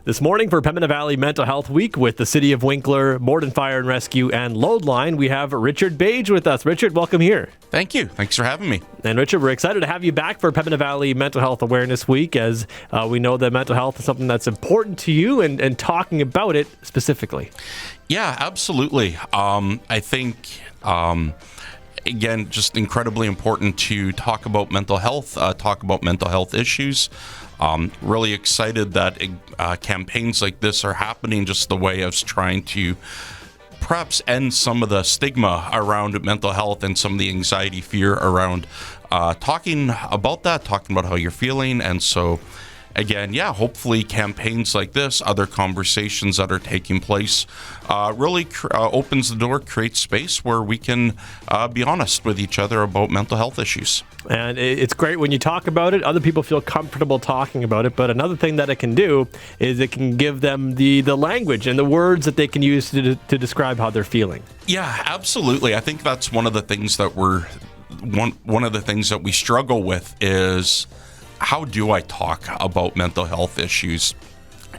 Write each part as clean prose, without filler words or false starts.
This morning for Pembina Valley Mental Health Week with the City of Winkler, Morden Fire and Rescue, and Loadline, we have Richard Bage with us. Richard, welcome here. Thank you. Thanks for having me. And Richard, we're excited to have you back for Pembina Valley Mental Health Awareness Week, as we know that mental health is something that's important to you and talking about it specifically. Yeah, absolutely. I think, again, just incredibly important to talk about mental health, talk about mental health issues. Really excited that campaigns like this are happening, just the way of trying to perhaps end some of the stigma around mental health and some of the anxiety, fear around talking about that, talking about how you're feeling. And so, again, hopefully campaigns like this, other conversations that are taking place, really opens the door, creates space where we can be honest with each other about mental health issues. And it's great when you talk about it, other people feel comfortable talking about it. But another thing that it can do is it can give them the language and the words that they can use to describe how they're feeling. Yeah, absolutely. I think that's one of the things that one of the things that we struggle with is, how do I talk about mental health issues?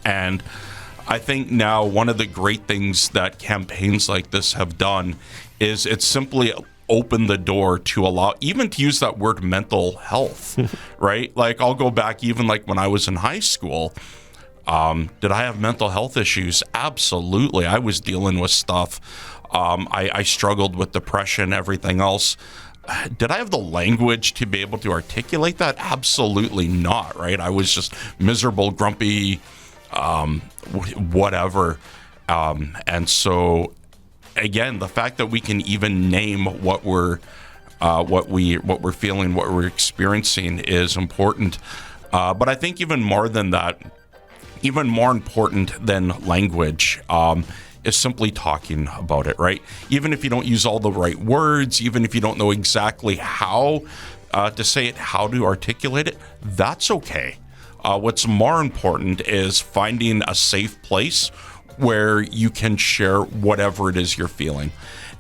And I think now one of the great things that campaigns like this have done is it's simply opened the door to allow, even to use that word mental health, right? Like, I'll go back even like when I was in high school. Did I have mental health issues? Absolutely. I was dealing with stuff. I struggled with depression, everything else. Did I have the language to be able to articulate that? Absolutely not, right? I was just miserable, grumpy, whatever. And so, again, the fact that we can even name what we're feeling, what we're experiencing is important. But I think even more than that, even more important than language, is simply talking about it, right? Even if you don't use all the right words, even if you don't know exactly how to say it, how to articulate it, that's okay. What's more important is finding a safe place where you can share whatever it is you're feeling.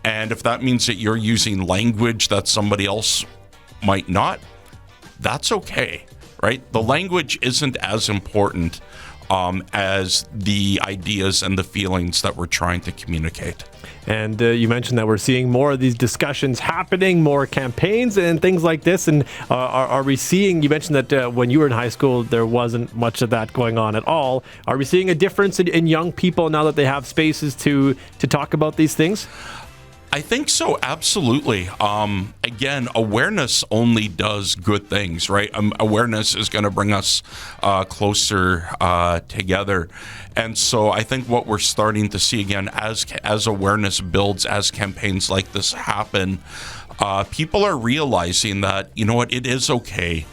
And if that means that you're using language that somebody else might not, that's okay, right? The language isn't as important as the ideas and the feelings that we're trying to communicate. And you mentioned that we're seeing more of these discussions happening, more campaigns and things like this. And are we seeing, you mentioned that when you were in high school, there wasn't much of that going on at all. Are we seeing a difference in young people now that they have spaces to talk about these things? I think so, absolutely. Again, awareness only does good things, right? Awareness is going to bring us closer together. And so I think what we're starting to see, again, as awareness builds, as campaigns like this happen, people are realizing that, you know what, it is okay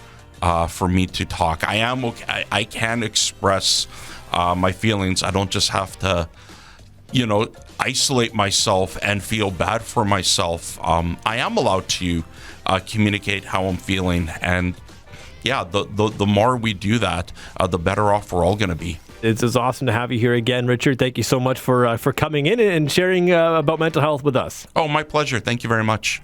for me to talk. I am okay. I can express my feelings. I don't just have to, isolate myself and feel bad for myself. I am allowed to communicate how I'm feeling. And the more we do that, the better off we're all going to be. It's awesome to have you here again, Richard. Thank you so much for coming in and sharing about mental health with us. Oh, my pleasure. Thank you very much.